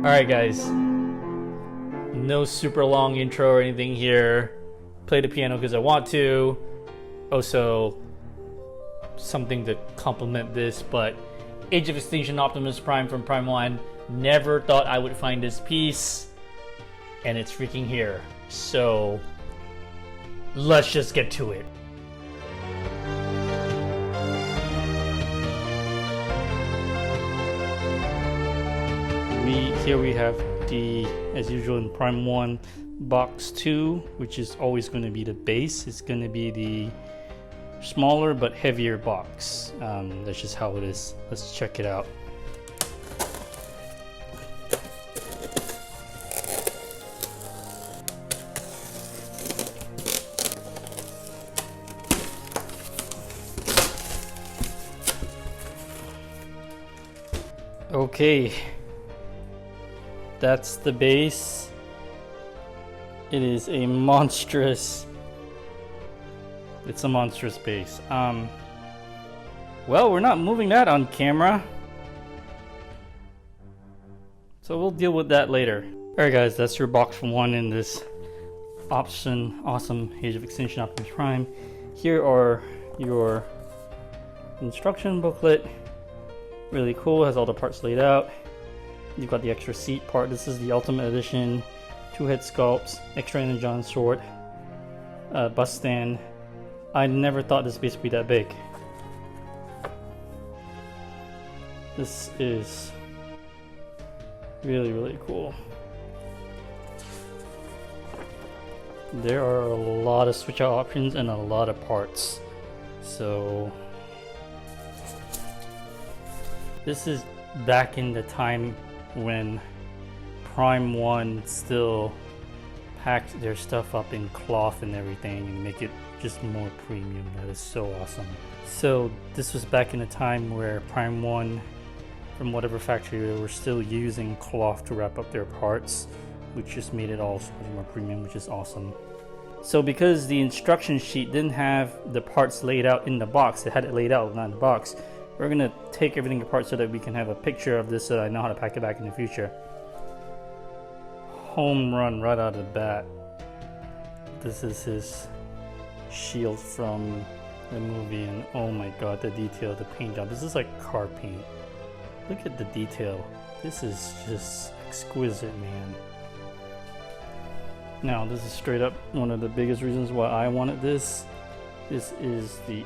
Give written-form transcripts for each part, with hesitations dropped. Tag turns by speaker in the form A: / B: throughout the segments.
A: Alright guys, no super long intro or anything here. Play the piano because I want to. Also, something to complement this, but Age of Extinction Optimus Prime from Prime1. Never thought I would find this piece, and it's freaking here. So, let's just get to it. Here we have the, as usual in Prime1, box 2, which is always going to be the base. It's going to be the smaller but heavier box. That's just how it is. Let's check it out. Okay. That's the base. It is a monstrous. It's a monstrous base. Well, we're not moving that on camera, so we'll deal with that later. Alright guys, that's your box 1 in this awesome Age of Extinction Optimus Prime. Here are your instruction booklet. Really cool, has all the parts laid out. You've got the extra seat part. This is the Ultimate Edition. 2 head sculpts, extra energon sword, bust stand. I never thought this base would be that big. This is really cool. There are a lot of switch out options and a lot of parts. So this is back in the time when Prime1 still packed their stuff up in cloth and everything and make it just more premium. That is so awesome. So this was back in a time where Prime1, from whatever factory, they were still using cloth to wrap up their parts, which just made it all so much more premium, which is awesome. So because the instruction sheet didn't have the parts laid out in the box, it had it laid out, not in the box, we're gonna take everything apart so that we can have a picture of this so that I know how to pack it back in the future. Home run right out of the bat. This is his shield from the movie, and oh my god, the detail, the paint job. This is like car paint. Look at the detail. This is just exquisite, man. Now, this is straight up one of the biggest reasons why I wanted this. This is the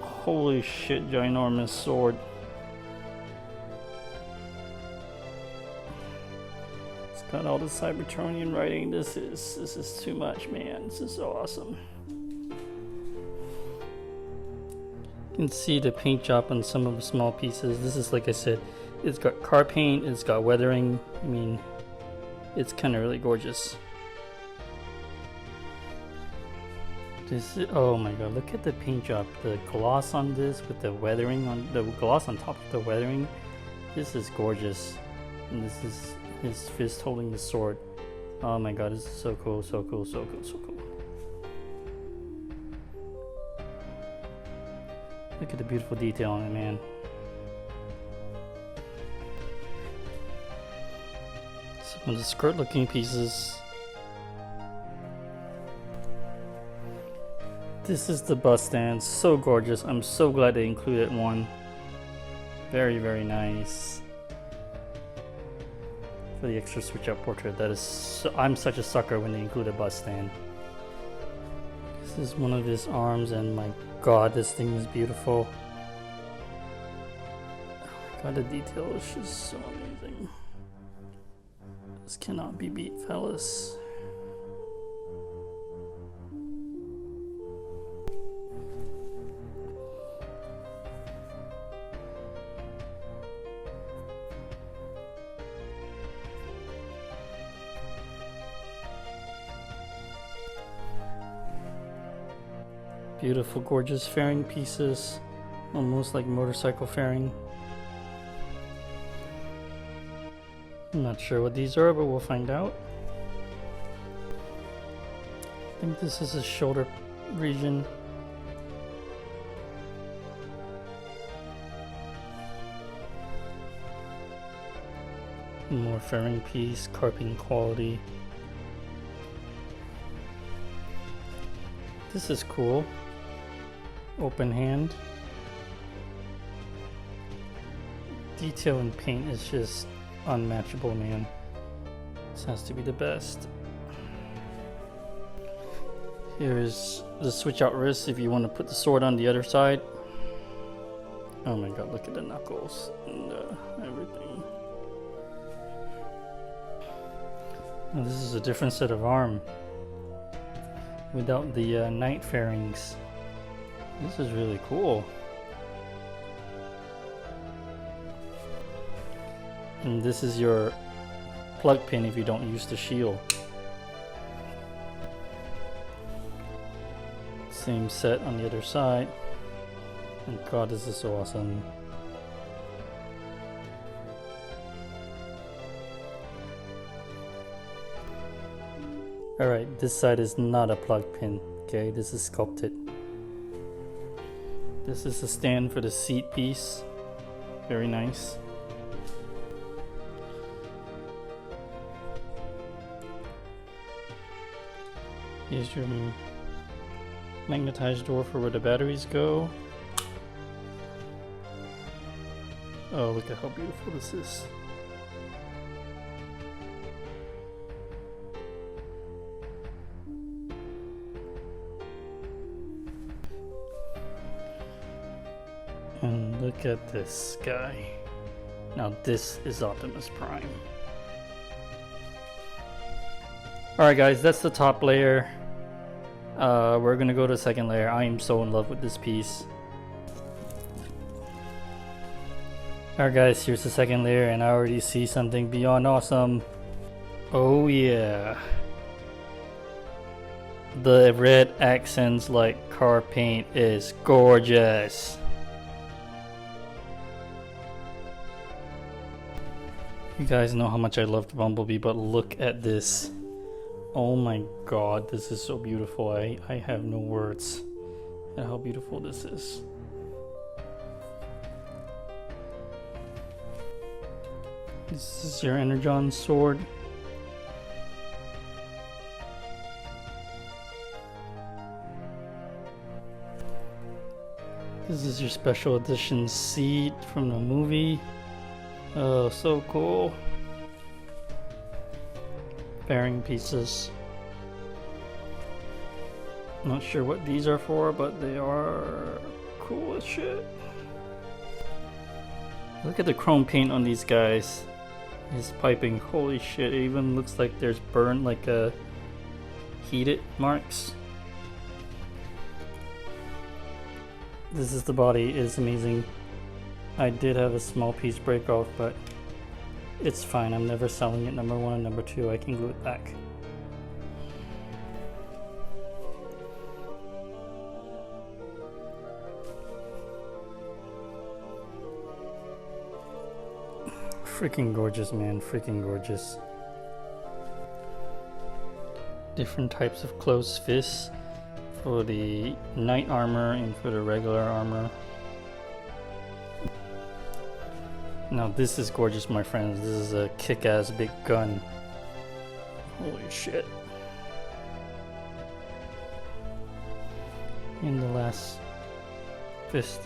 A: holy shit ginormous sword. It's got all the Cybertronian writing. This is too much, man. This is so awesome. You can see the paint job on some of the small pieces. This is, like I said, it's got car paint, it's got weathering. I mean, it's kind of really gorgeous. This is, oh my god, look at the paint job. The gloss on this with the weathering on the gloss on top of the weathering. This is gorgeous. And this is his fist holding the sword. Oh my god, this is so cool, so cool, so cool, so cool. Look at the beautiful detail on it, man. Some of the skirt looking pieces. This is the bust stand, so gorgeous. I'm so glad they included one. Very nice. For the extra switch out portrait, that is so, I'm such a sucker when they include a bust stand. This is one of his arms, and my god, this thing is beautiful. Oh my god, the detail is just so amazing. This cannot be beat, fellas. Beautiful, gorgeous fairing pieces, almost like motorcycle fairing. I'm not sure what these are, but we'll find out. I think this is his shoulder region. More fairing piece, carping quality. This is cool. Open hand. Detail and paint is just unmatchable, man. This has to be the best. Here is the switch out wrist if you want to put the sword on the other side. Oh my god, look at the knuckles and everything. Now this is a different set of arm without the knight fairings. This is really cool. And this is your plug pin if you don't use the shield. Same set on the other side. And god, this is so awesome. Alright, this side is not a plug pin. Okay, this is sculpted. This is a stand for the seat piece. Very nice. Here's your magnetized door for where the batteries go. Oh, look at how beautiful this is. And look at this guy. Now this is Optimus Prime. Alright guys, that's the top layer. We're gonna go to the second layer. I am so in love with this piece. Alright guys, here's the second layer and I already see something beyond awesome. Oh yeah. The red accents like car paint is gorgeous. You guys know how much I loved Bumblebee, but look at this. Oh my god, this is so beautiful. I have no words at how beautiful this is. This is your Energon sword. This is your special edition seat from the movie. Oh, so cool. Fairing pieces. Not sure what these are for, but they are cool as shit. Look at the chrome paint on these guys. His piping, holy shit, it even looks like there's burn, like heated marks. This is the body, it is amazing. I did have a small piece break off, but it's fine. I'm never selling it. Number one and number two, I can glue it back. Freaking gorgeous, man. Freaking gorgeous. Different types of closed fists for the knight armor and for the regular armor. Now this is gorgeous, my friends. This is a kick-ass big gun. Holy shit. In the last fist.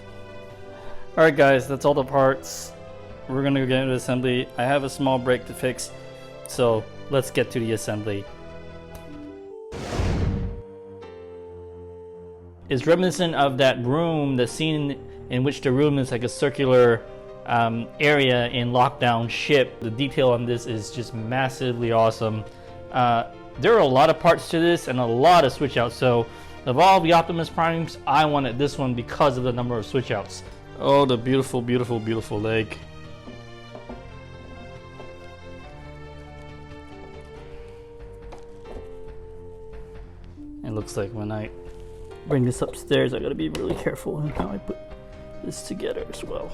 A: Alright guys, that's all the parts. We're gonna go get into assembly. I have a small break to fix, so let's get to the assembly. It's reminiscent of that room, the scene in which the room is like a circular area in Lockdown Ship. The detail on this is just massively awesome. There are a lot of parts to this and a lot of switch outs, so of all the Optimus Primes, I wanted this one because of the number of switch outs. Oh, the beautiful, beautiful, beautiful leg. It looks like when I bring this upstairs, I gotta be really careful in how I put this together as well.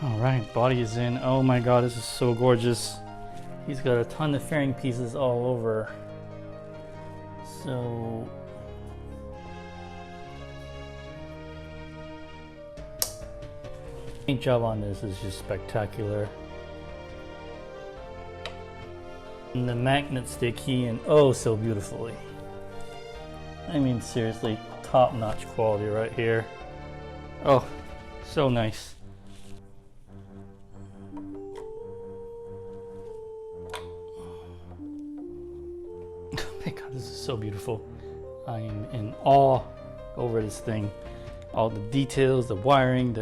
A: Alright, body is in. Oh my god, this is so gorgeous. He's got a ton of fairing pieces all over. So Paint job on this is just spectacular. And the magnets they key in oh so beautifully. I mean seriously, top-notch quality right here. Oh, so nice. Oh my god, this is so beautiful. I am in awe over this thing. All the details, the wiring,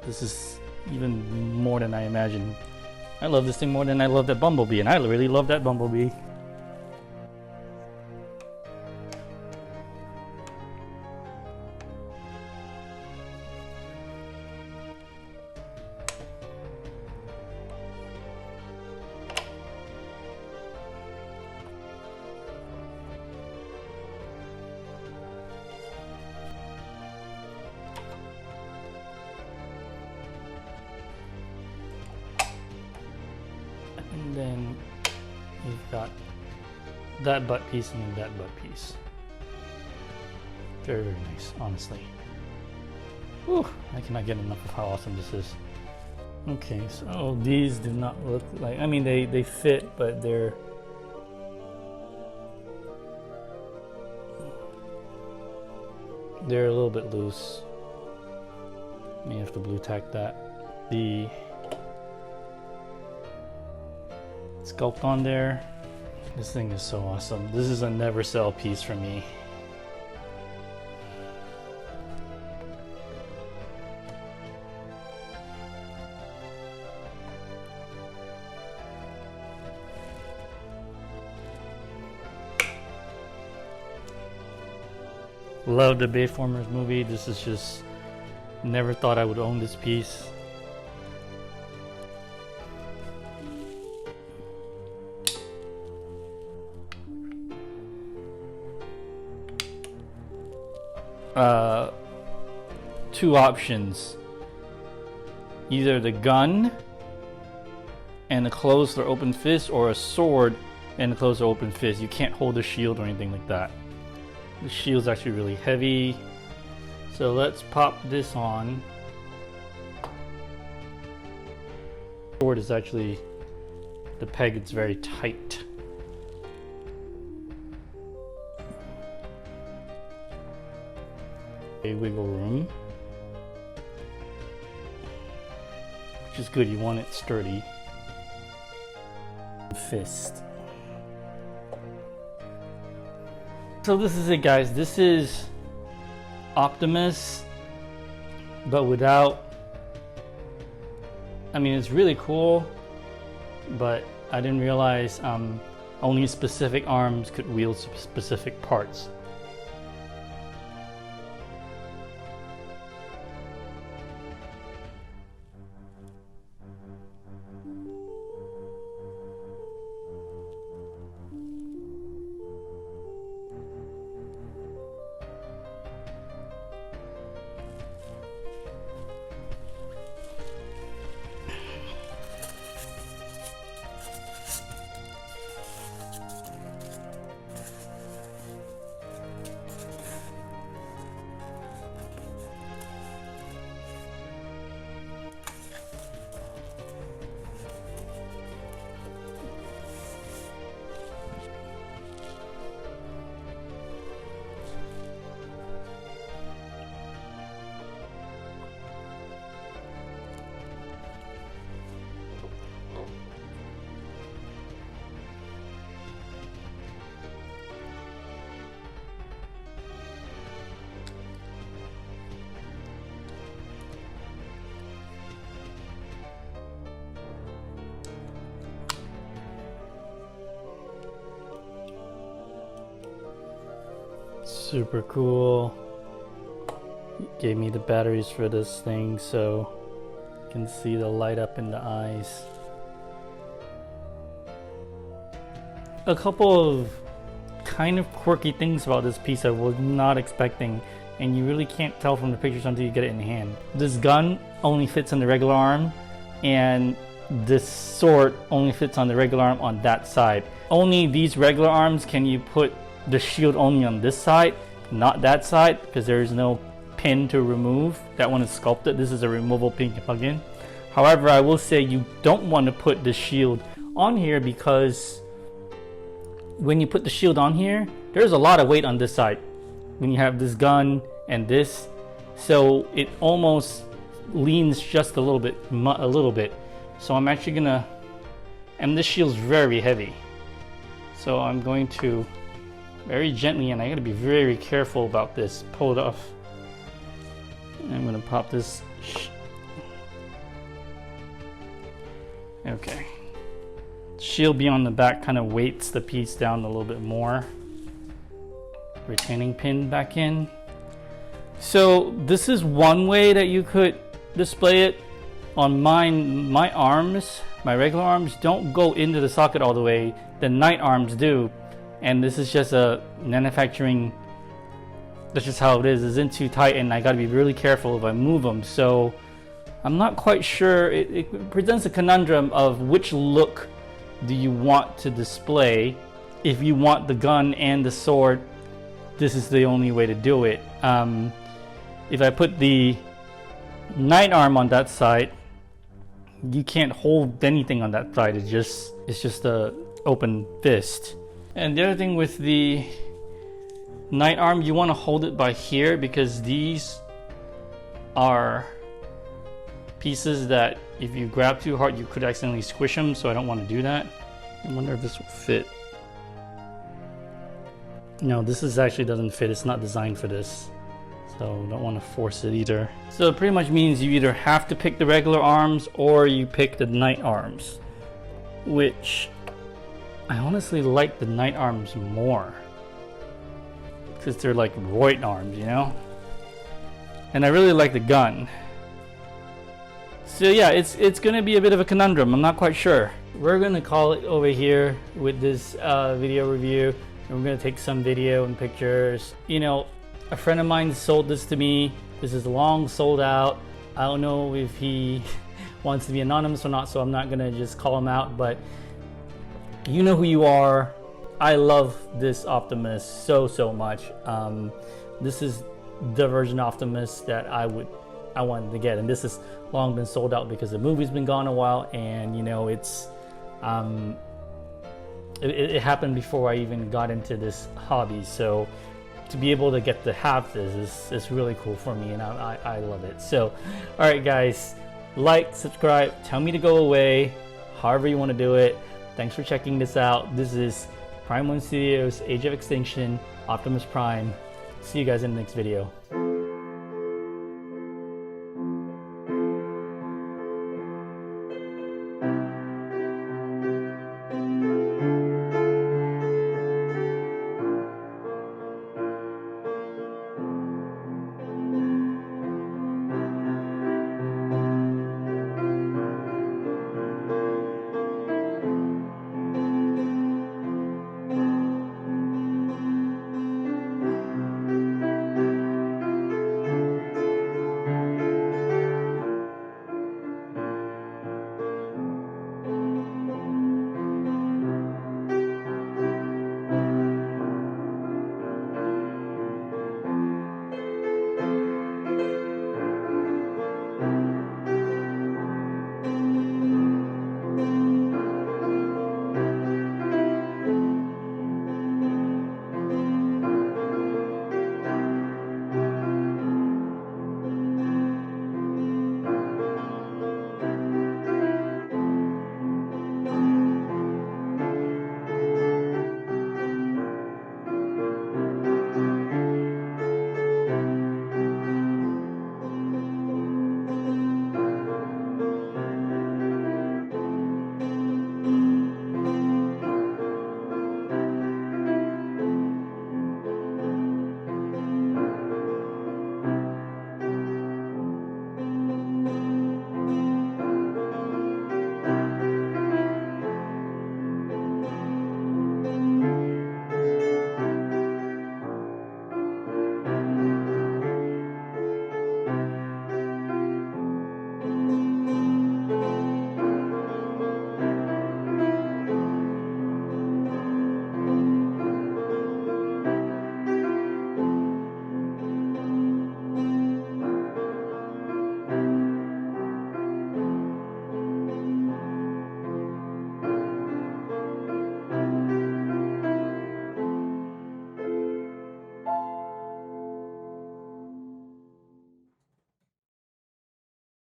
A: this is even more than I imagined. I love this thing more than I love that Bumblebee, and I really love that Bumblebee. And then you've got that butt piece and then that butt piece. Very, very nice, honestly. Whew, I cannot get enough of how awesome this is. Okay, so these do not look like, I mean they fit, but they're a little bit loose. May have to blue tack that. The sculpt on there. This thing is so awesome. This is a never sell piece for me. Love the Bayformers movie. This is just, never thought I would own this piece. Two options. Either the gun and a closed or open fist, or a sword and a closed or open fist. You can't hold a shield or anything like that. The shield's actually really heavy. So let's pop this on. Sword is actually, the peg is very tight. A wiggle room, which is good. You want it sturdy. Fist. So this is it, guys. This is Optimus, but without, I mean, it's really cool, but I didn't realize only specific arms could wield specific parts. Super cool. Gave me the batteries for this thing so you can see the light up in the eyes. A couple of kind of quirky things about this piece I was not expecting, and you really can't tell from the pictures until you get it in hand. This gun only fits on the regular arm, and this sword only fits on the regular arm on that side. Only these regular arms can you put the shield only on this side, not that side, because there is no pin to remove. That one is sculpted. This is a removable pin plugin. However, I will say you don't want to put the shield on here, because when you put the shield on here, there's a lot of weight on this side when you have this gun and this, so it almost leans just a little bit. So I'm actually gonna, and this shield's very heavy, so I'm going to very gently, and I gotta be very careful about this, pull it off. And I'm gonna pop this. Okay. Shield be on the back kind of weights the piece down a little bit more. Retaining pin back in. So this is one way that you could display it. On mine, my arms, my regular arms don't go into the socket all the way. The Knight arms do. And this is just a manufacturing, that's just how it is. It's in too tight, and I gotta be really careful if I move them. So I'm not quite sure. It presents a conundrum of which look do you want to display. If you want the gun and the sword, this is the only way to do it. If I put the Knight arm on that side, you can't hold anything on that side. It's just a open fist. And the other thing with the Knight arm, you want to hold it by here, because these are pieces that if you grab too hard, you could accidentally squish them, so I don't want to do that. I wonder if this will fit. No, this actually doesn't fit. It's not designed for this, so don't want to force it either. So it pretty much means you either have to pick the regular arms or you pick the Knight arms, which I honestly like the Knight arms more, because they're like Royd arms, you know? And I really like the gun. So yeah, it's gonna be a bit of a conundrum. I'm not quite sure. We're gonna call it over here with this video review, and we're gonna take some video and pictures. You know, a friend of mine sold this to me. This is long sold out. I don't know if he wants to be anonymous or not, so I'm not gonna just call him out, but you know who you are. I love this Optimus so much. This is the version of Optimus that I wanted to get, and this has long been sold out because the movie's been gone a while, and you know, it happened before I even got into this hobby. So to be able to get to have this is really cool for me, and I love it. So all right guys, like, subscribe, tell me to go away, however you want to do it. Thanks for checking this out. This is Prime1 Studios, Age of Extinction, Optimus Prime. See you guys in the next video.